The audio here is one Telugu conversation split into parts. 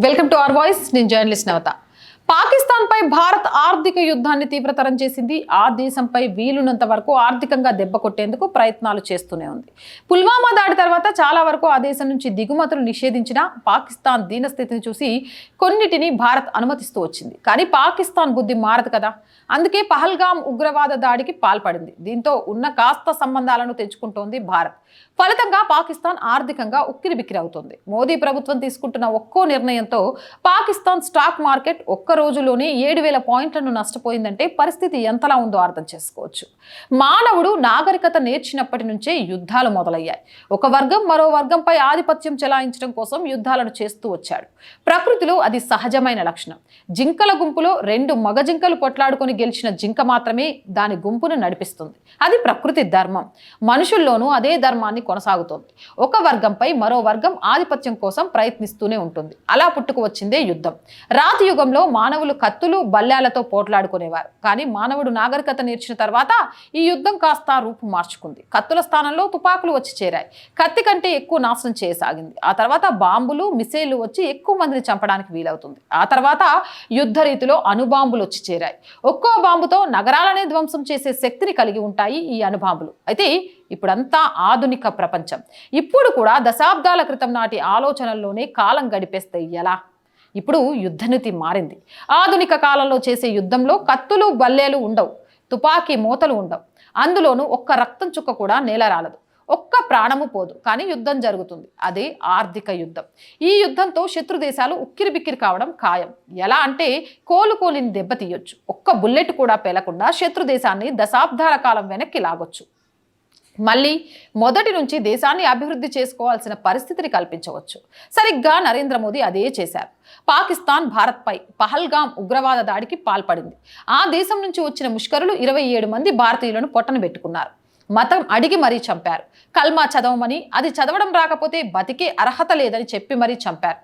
Welcome to our voice. నేను జర్నలిస్ట్ నవత. పాకిస్తాన్ పై భారత్ ఆర్థిక యుద్ధాన్ని తీవ్రతరం చేసింది. ఆ దేశంపై వీలున్నంత వరకు ఆర్థికంగా దెబ్బ కొట్టేందుకు ప్రయత్నాలు చేస్తూనే ఉంది. పుల్వామా దాడి తర్వాత చాలా వరకు ఆ దేశం నుంచి దిగుమతులు నిషేధించిన పాకిస్తాన్ దీనస్థితిని చూసి కొన్నిటిని భారత్ అనుమతిస్తూ వచ్చింది. కానీ పాకిస్తాన్ బుద్ధి మారదు కదా. అందుకే పహల్గామ్ ఉగ్రవాద దాడికి పాల్పడింది. దీంతో ఉన్న కాస్త సంబంధాలను తెచ్చుకుంటోంది భారత్. ఫలితంగా పాకిస్తాన్ ఆర్థికంగా ఉక్కిరిబిక్కిరి అవుతుంది. మోదీ ప్రభుత్వం తీసుకుంటున్న ఒక్కో నిర్ణయంతో పాకిస్తాన్ స్టాక్ మార్కెట్ ఒక్క రోజులోనే 7,000 పాయింట్లను నష్టపోయిందంటే పరిస్థితి ఎంతలా ఉందో అర్థం చేసుకోవచ్చు. మానవుడు నాగరికత నేర్చినప్పటి నుంచే యుద్ధాలు మొదలయ్యాయి. ఒక వర్గం మరో వర్గంపై ఆధిపత్యం చెలాయించడం కోసం యుద్ధాలను చేస్తూ వచ్చాడు. ప్రకృతిలో అది సహజమైన లక్షణం. జింకల గుంపులో 2 మగ జింకలు పొట్లాడుకొని గెలిచిన జింక మాత్రమే దాని గుంపును నడిపిస్తుంది. అది ప్రకృతి ధర్మం. మనుషుల్లోనూ అదే ధర్మాన్ని కొనసాగుతోంది. ఒక వర్గంపై మరో వర్గం ఆధిపత్యం కోసం ప్రయత్నిస్తూనే ఉంటుంది. అలా పుట్టుకు వచ్చిందే యుద్ధం. రాతి యుగంలో మానవులు కత్తులు బల్యాలతో పోట్లాడుకునేవారు. కానీ మానవుడు నాగరికత నేర్చిన తర్వాత ఈ యుద్ధం కాస్త రూపు మార్చుకుంది. కత్తుల స్థానంలో తుపాకులు వచ్చి చేరాయి. కత్తి కంటే ఎక్కువ నాశనం చేయసాగింది. ఆ తర్వాత బాంబులు మిసైళ్లు వచ్చి ఎక్కువ మందిని చంపడానికి వీలవుతుంది. ఆ తర్వాత యుద్ధ రీతిలో అణుబాంబులు వచ్చి చేరాయి. ఒక్కో బాంబుతో నగరాలనే ధ్వంసం చేసే శక్తిని కలిగి ఉంటాయి ఈ అణుబాంబులు. అయితే ఇప్పుడంతా ఆధునిక ప్రపంచం. ఇప్పుడు కూడా దశాబ్దాల క్రితం నాటి ఆలోచనల్లోనే కాలం గడిపేస్తే ఎలా? ఇప్పుడు యుద్ధనీతి మారింది. ఆధునిక కాలంలో చేసే యుద్ధంలో కత్తులు బల్లేలు ఉండవు, తుపాకీ మూతలు ఉండవు. అందులోనూ ఒక్క రక్తం చుక్క కూడా నేలరాలదు, ఒక్క ప్రాణము పోదు. కానీ యుద్ధం జరుగుతుంది. అదే ఆర్థిక యుద్ధం. ఈ యుద్ధంతో శత్రు దేశాలు ఉక్కిరిబిక్కిరి కావడం ఖాయం. ఎలా అంటే కోలుకోలిని దెబ్బతీయొచ్చు. ఒక్క బుల్లెట్ కూడా పేలకుండా శత్రు దేశాన్ని దశాబ్దాల కాలం వెనక్కి లాగొచ్చు. మళ్ళీ మొదటి నుంచి దేశాన్ని అభివృద్ధి చేసుకోవాల్సిన పరిస్థితిని కల్పించవచ్చు. సరిగ్గా నరేంద్ర మోదీ అదే చేశారు. పాకిస్తాన్ భారత్పై పహల్గామ్ ఉగ్రవాద దాడికి పాల్పడింది. ఆ దేశం నుంచి వచ్చిన ముష్కరులు 27 మంది భారతీయులను పొట్టన పెట్టుకున్నారు. మతం అడిగి మరీ చంపారు. కల్మా చదవమని, అది చదవడం రాకపోతే బతికే అర్హత లేదని చెప్పి మరీ చంపారు.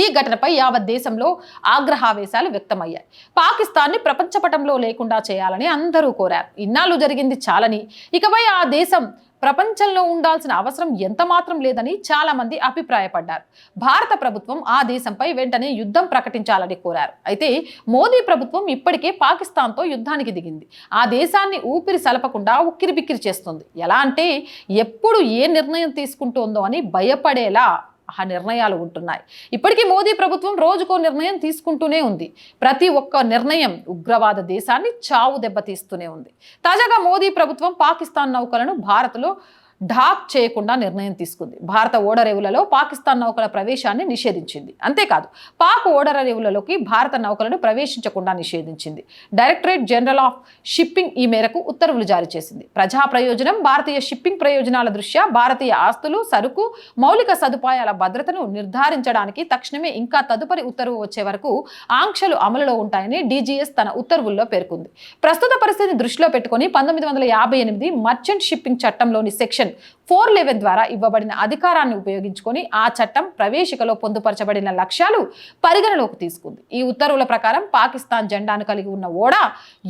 ఈ ఘటనపై యావత్ దేశంలో ఆగ్రహావేశాలు వ్యక్తమయ్యాయి. పాకిస్తాన్ని ప్రపంచపటంలో లేకుండా చేయాలని అందరూ కోరారు. ఇన్నాళ్ళు జరిగింది చాలని, ఇకపై ఆ దేశం ప్రపంచంలో ఉండాల్సిన అవసరం ఎంత మాత్రం లేదని చాలా మంది అభిప్రాయపడ్డారు. భారత ప్రభుత్వం ఆ దేశంపై వెంటనే యుద్ధం ప్రకటించాలని కోరారు. అయితే మోదీ ప్రభుత్వం ఇప్పటికే పాకిస్తాన్తో యుద్ధానికి దిగింది. ఆ దేశాన్ని ఊపిరి సలపకుండా ఉక్కిరిబిక్కిరి చేస్తుంది. ఎలా అంటే ఎప్పుడు ఏ నిర్ణయం తీసుకుంటోందో అని భయపడేలా ఆ నిర్ణయాలు ఉంటున్నాయి. ఇప్పటికీ మోదీ ప్రభుత్వం రోజుకో నిర్ణయం తీసుకుంటూనే ఉంది. ప్రతి ఒక్క నిర్ణయం ఉగ్రవాద దేశాన్ని చావు దెబ్బతీస్తూనే ఉంది. తాజాగా మోదీ ప్రభుత్వం పాకిస్తాన్ నౌకలను భారత్లో ఢాక్ చేయకుండా నిర్ణయం తీసుకుంది. భారత ఓడరేవులలో పాకిస్తాన్ నౌకల ప్రవేశాన్ని నిషేధించింది. అంతేకాదు పాక్ ఓడరేవులలోకి భారత నౌకలను ప్రవేశించకుండా నిషేధించింది. డైరెక్టరేట్ జనరల్ ఆఫ్ షిప్పింగ్ ఈ మేరకు ఉత్తర్వులు జారీ చేసింది. ప్రజా ప్రయోజనం, భారతీయ షిప్పింగ్ ప్రయోజనాల దృష్ట్యా భారతీయ ఆస్తులు, సరుకు, మౌలిక సదుపాయాల భద్రతను నిర్ధారించడానికి తక్షణమే ఇంకా తదుపరి ఉత్తర్వు వచ్చే వరకు ఆంక్షలు అమలులో ఉంటాయని డీజీఎస్ తన ఉత్తర్వుల్లో పేర్కొంది. ప్రస్తుత పరిస్థితిని దృష్టిలో పెట్టుకుని 1958 మర్చెంట్ షిప్పింగ్ చట్టంలోని సెక్షన్ 411 ద్వారా ఇవ్వబడిన అధికారాన్ని ఉపయోగించుకొని ఆ చట్టం ప్రవేశికలో పొందుపరచబడిన లక్ష్యాలు పరిగణలోకి తీసుకుంది. ఈ ఉత్తర్వుల ప్రకారం పాకిస్తాన్ జెండాను కలిగి ఉన్న ఓడ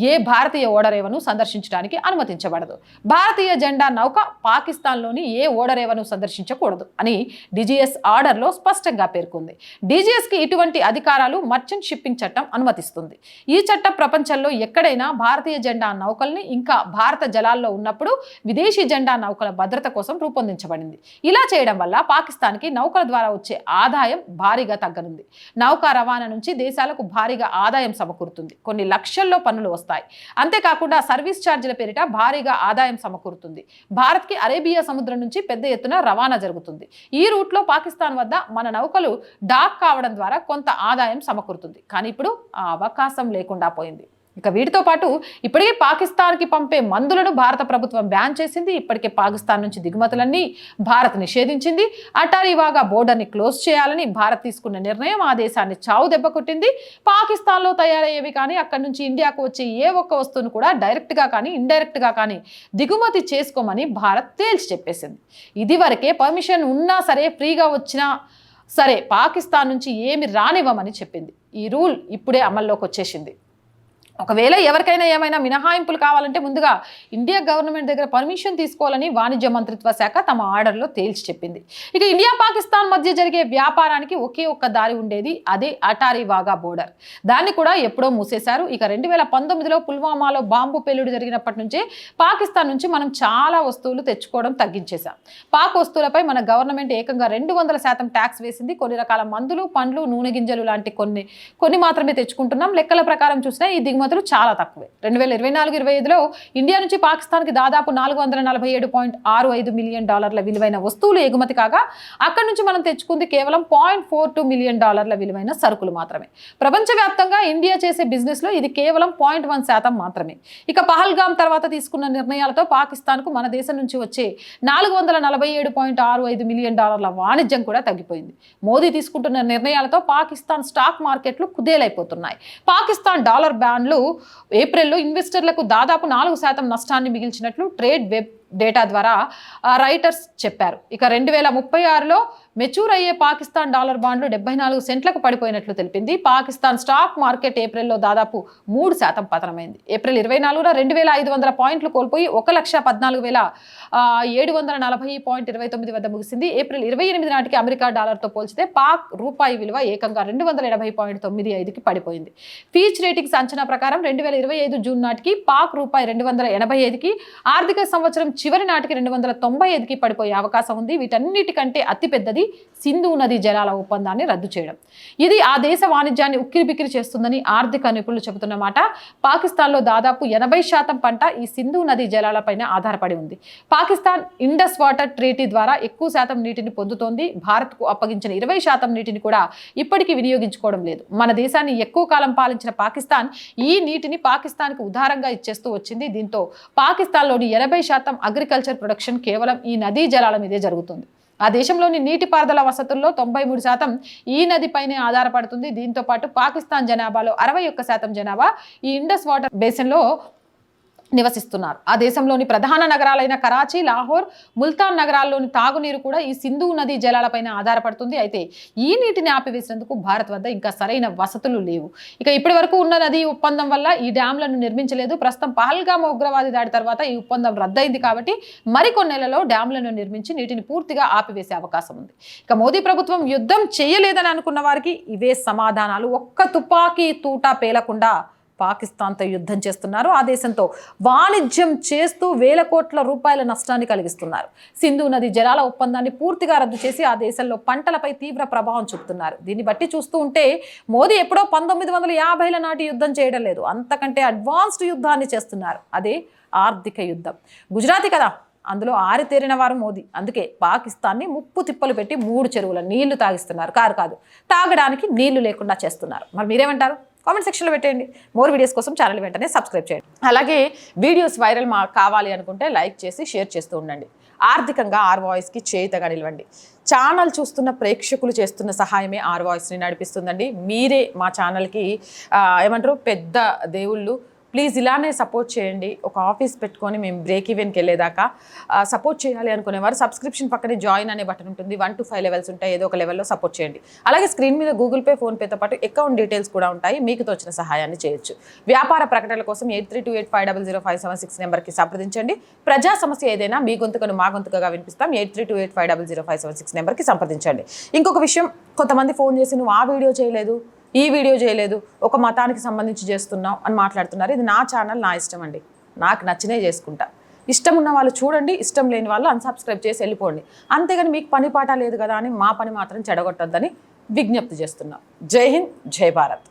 ఏ భారతీయ ఓడరేవను సందర్శించడానికి అనుమతించబడదు. భారతీయ జెండా నౌక పాకిస్తాన్లోని ఏ ఓడరేవను సందర్శించకూడదు అని డీజీఎస్ ఆర్డర్లో స్పష్టంగా పేర్కొంది. డీజీఎస్కి ఇటువంటి అధికారాలు మర్చెంట్ షిప్పింగ్ చట్టం అనుమతిస్తుంది. ఈ చట్టం ప్రపంచంలో ఎక్కడైనా భారతీయ జెండా నౌకల్ని ఇంకా భారత జలాల్లో ఉన్నప్పుడు విదేశీ జెండా నౌకల భద్రత కోసం రూపొందించబడింది. ఇలా చేయడం వల్ల పాకిస్తాన్కి నౌకల ద్వారా వచ్చే ఆదాయం భారీగా తగ్గనుంది. నౌకా రవాణా నుంచి దేశాలకు భారీగా ఆదాయం సమకూరుతుంది. కొన్ని లక్షల్లో పన్నులు వస్తాయి. అంతేకాకుండా సర్వీస్ ఛార్జీల పేరిట భారీగా ఆదాయం సమకూరుతుంది. భారత్కి అరేబియా సముద్రం నుంచి పెద్ద ఎత్తున రవాణా జరుగుతుంది. ఈ రూట్లో పాకిస్తాన్ వద్ద మన నౌకలు డాక్ కావడం ద్వారా కొంత ఆదాయం సమకూరుతుంది. కానీ ఇప్పుడు ఆ అవకాశం లేకుండా పోయింది. ఇక వీటితో పాటు ఇప్పటికే పాకిస్తాన్కి పంపే మందులను భారత ప్రభుత్వం బ్యాన్ చేసింది. ఇప్పటికే పాకిస్తాన్ నుంచి దిగుమతులన్నీ భారత్ నిషేధించింది. అటారీ వాగా బోర్డర్ని క్లోజ్ చేయాలని భారత్ తీసుకున్న నిర్ణయం ఆ దేశాన్ని చావు దెబ్బ కొట్టింది. పాకిస్తాన్లో తయారయ్యేవి కానీ అక్కడి నుంచి ఇండియాకు వచ్చే ఏ ఒక్క వస్తువును కూడా డైరెక్ట్గా కానీ ఇండైరెక్ట్గా కానీ దిగుమతి చేసుకోమని భారత్ తేల్చి చెప్పేసింది. ఇదివరకే పర్మిషన్ ఉన్నా సరే, ఫ్రీగా వచ్చినా సరే పాకిస్తాన్ నుంచి ఏమి రానివ్వమని చెప్పింది. ఈ రూల్ ఇప్పుడే అమల్లోకి వచ్చేసింది. ఒకవేళ ఎవరికైనా ఏమైనా మినహాయింపులు కావాలంటే ముందుగా ఇండియా గవర్నమెంట్ దగ్గర పర్మిషన్ తీసుకోవాలని వాణిజ్య మంత్రిత్వ శాఖ తమ ఆర్డర్లో తేల్చి చెప్పింది. ఇక ఇండియా పాకిస్తాన్ మధ్య జరిగే వ్యాపారానికి ఒకే ఒక్క దారి ఉండేది, అదే అటారీ వాగా బోర్డర్. దాన్ని కూడా ఎప్పుడో మూసేశారు. ఇక 2019లో పుల్వామాలో బాంబు పేలుడు జరిగినప్పటి నుంచే పాకిస్తాన్ నుంచి మనం చాలా వస్తువులు తెచ్చుకోవడం తగ్గించేశాం. పాక్ వస్తువులపై మన గవర్నమెంట్ ఏకంగా 200% ట్యాక్స్ వేసింది. కొన్ని రకాల మందులు, పండ్లు, నూనె గింజలు లాంటి కొన్ని మాత్రమే తెచ్చుకుంటున్నాం. లెక్కల ప్రకారం చూసినా ఈ దిగుమతులు చాలా తక్కువే. 2024-25లో ఇండియా నుంచి పాకిస్తాన్కి దాదాపు $447.65 మిలియన్ విలువైన వస్తువులు ఎగుమతి కాగా అక్కడి నుంచి మనం తెచ్చుకుంది కేవలం $0.42 మిలియన్ విలువైన సరుకులు మాత్రమే. ప్రపంచవ్యాప్తంగా ఇండియా చేసే బిజినెస్ లో ఇది కేవలం 0.1% మాత్రమే. ఇక పహల్గామ్ తర్వాత తీసుకున్న నిర్ణయాలతో పాకిస్తాన్కు మన దేశం నుంచి వచ్చే $447.65 మిలియన్ వాణిజ్యం కూడా తగ్గిపోయింది. మోదీ తీసుకుంటున్న నిర్ణయాలతో పాకిస్తాన్ స్టాక్ మార్కెట్లు కుదేలైపోతున్నాయి. పాకిస్తాన్ డాలర్ బాండ్లు ఏప్రిల్లో ఇన్వెస్టర్లకు దాదాపు 4% నష్టాన్ని మిగిల్చినట్లు ట్రేడ్ వెబ్ డేటా ద్వారా రైటర్స్ చెప్పారు. ఇక 2036లో మెచ్యూర్ అయ్యే పాకిస్తాన్ డాలర్ బాండ్లు 74 సెంట్లకు పడిపోయినట్లు తెలిపింది. పాకిస్తాన్ స్టాక్ మార్కెట్ ఏప్రిల్లో దాదాపు 3% పతనమైంది. ఏప్రిల్ 24న 2500 పాయింట్లు కోల్పోయి 1,14,740.29 వద్ద ముగిసింది. ఏప్రిల్ 28 నాటికి అమెరికా డాలర్తో పోల్చితే పాక్ రూపాయి విలువ ఏకంగా 280.95కి పడిపోయింది. ఫీచ్ రేటింగ్స్ అంచనా ప్రకారం 2025 జూన్ నాటికి పాక్ రూపాయి 285కి, ఆర్థిక సంవత్సరం చివరి నాటికి 295కి పడిపోయే అవకాశం ఉంది. వీటన్నిటికంటే అతిపెద్దది సింధు నదీ జలాల ఒప్పందాన్ని రద్దు చేయడం. ఇది ఆ దేశ వాణిజ్యాన్ని ఉక్కిరిబిక్కిరి చేస్తుందని ఆర్థిక నిపుణులు చెబుతున్నమాట. పాకిస్తాన్లో దాదాపు 80% పంట ఈ సింధు నదీ జలాలపైన ఆధారపడి ఉంది. పాకిస్తాన్ ఇండస్ వాటర్ ట్రీటీ ద్వారా ఎక్కువ శాతం నీటిని పొందుతోంది. భారత్కు అప్పగించిన 20% నీటిని కూడా ఇప్పటికీ వినియోగించుకోవడం లేదు. మన దేశాన్ని ఎక్కువ కాలం పాలించిన పాకిస్తాన్ ఈ నీటిని పాకిస్తాన్కు ఉదారంగా ఇచ్చేస్తూ వచ్చింది. దీంతో పాకిస్తాన్లోని 80% అగ్రికల్చర్ ప్రొడక్షన్ కేవలం ఈ నదీ జలాల మీదే జరుగుతుంది. ఆ దేశంలోని నీటిపారుదల వసతుల్లో 93% ఈ నదిపైనే ఆధారపడుతుంది. దీంతో పాటు పాకిస్తాన్ జనాభాలో 61% జనాభా ఈ ఇండస్ వాటర్ బేసిన్లో నివసిస్తున్నారు. ఆ దేశంలోని ప్రధాన నగరాలైన కరాచీ, లాహోర్, ముల్తాన్ నగరాల్లోని తాగునీరు కూడా ఈ సింధు నదీ జలాలపైన ఆధారపడుతుంది. అయితే ఈ నీటిని ఆపివేసినందుకు భారత్ వద్ద ఇంకా సరైన వసతులు లేవు. ఇక ఇప్పటి వరకు ఉన్న నదీ ఒప్పందం వల్ల ఈ డ్యాంలను నిర్మించలేదు. ప్రస్తుతం పహల్గామ్ ఉగ్రవాది దాడి తర్వాత ఈ ఒప్పందం రద్దయింది కాబట్టి మరికొన్ని నెలలో డ్యాంలను నిర్మించి నీటిని పూర్తిగా ఆపివేసే అవకాశం ఉంది. ఇక మోదీ ప్రభుత్వం యుద్ధం చేయలేదని అనుకున్న వారికి ఇవే సమాధానాలు. ఒక్క తుపాకీ తూటా పేలకుండా పాకిస్తాన్తో యుద్ధం చేస్తున్నారు. ఆ దేశంతో వాణిజ్యం చేస్తూ వేల కోట్ల రూపాయల నష్టాన్ని కలిగిస్తున్నారు. సింధు నది జలాల ఒప్పందాన్ని పూర్తిగా రద్దు చేసి ఆ దేశంలో పంటలపై తీవ్ర ప్రభావం చూపుతున్నారు. దీన్ని బట్టి చూస్తూ ఉంటే మోదీ ఎప్పుడో 1950ల నాటి యుద్ధం చేయడం లేదు, అంతకంటే అడ్వాన్స్డ్ యుద్ధాన్ని చేస్తున్నారు. అదే ఆర్థిక యుద్ధం. గుజరాతీ కదా, అందులో ఆరితేరిన వారు మోదీ. అందుకే పాకిస్తాన్ని ముప్పు తిప్పలు పెట్టి 3 చెరువుల నీళ్లు తాగిస్తున్నారు. కాదు తాగడానికి నీళ్లు లేకుండా చేస్తున్నారు. మరి మీరేమంటారు? కామెంట్ సెక్షన్లో పెట్టేయండి. మోర్ వీడియోస్ కోసం ఛానల్ వెంటనే సబ్స్క్రైబ్ చేయండి. అలాగే వీడియోస్ వైరల్ కావాలి అనుకుంటే లైక్ చేసి షేర్ చేస్తూ ఉండండి. ఆర్థికంగా ఆర్ వాయిస్కి చేతగా నిలవండి. ఛానల్ చూస్తున్న ప్రేక్షకులు చేస్తున్న సహాయమే ఆర్ వాయిస్ని నడిపిస్తుందండి. మీరే మా ఛానల్కి ఏమంటారు పెద్ద దేవుళ్ళు. ప్లీజ్ ఇలానే సపోర్ట్ చేయండి. ఒక ఆఫీస్ పెట్టుకొని మేము బ్రేక్ ఈవెన్కి వెళ్ళేదాకా సపోర్ట్ చేయాలి అనుకునేవారు సబ్స్క్రిప్షన్ పక్కనే జాయిన్ అనే బటన్ ఉంటుంది. 1 to 5 లెవెల్స్ ఉంటాయి. ఏదో ఒక లెవెల్లో సపోర్ట్ చేయండి. అలాగే స్క్రీన్ మీద గూగుల్ పే, ఫోన్పేతో పాటు అకౌంట్ డీటెయిల్స్ కూడా ఉంటాయి. మీకు తోచిన సహాయాన్ని చేయొచ్చు. వ్యాపార ప్రకటనల కోసం 8328500576 నెంబర్కి సంప్రదించండి. ప్రజా సమస్య ఏదైనా మీ గొంతుకను మా గొంతుకగా వినిపిస్తాం. 8328500576 నెంబర్కి సంప్రదించండి. ఇంకొక విషయం, కొంతమంది ఫోన్ చేసి నువ్వు ఆ వీడియో చేయలేదు, ఈ వీడియో చేయలేదు, ఒక మతానికి సంబంధించి చేస్తున్నావు అని మాట్లాడుతున్నారు. ఇది నా ఛానల్, నా ఇష్టం అండి. నాకు నచ్చినే చేసుకుంటా. ఇష్టం ఉన్న వాళ్ళు చూడండి, ఇష్టం లేని వాళ్ళు అన్సబ్స్క్రైబ్ చేసి వెళ్ళిపోండి. అంతేగాని మీకు పని పాట లేదు కదా అని మా పని మాత్రం చెడగొట్టొద్దని విజ్ఞప్తి చేస్తున్నాం. జై హింద్, జై భారత్.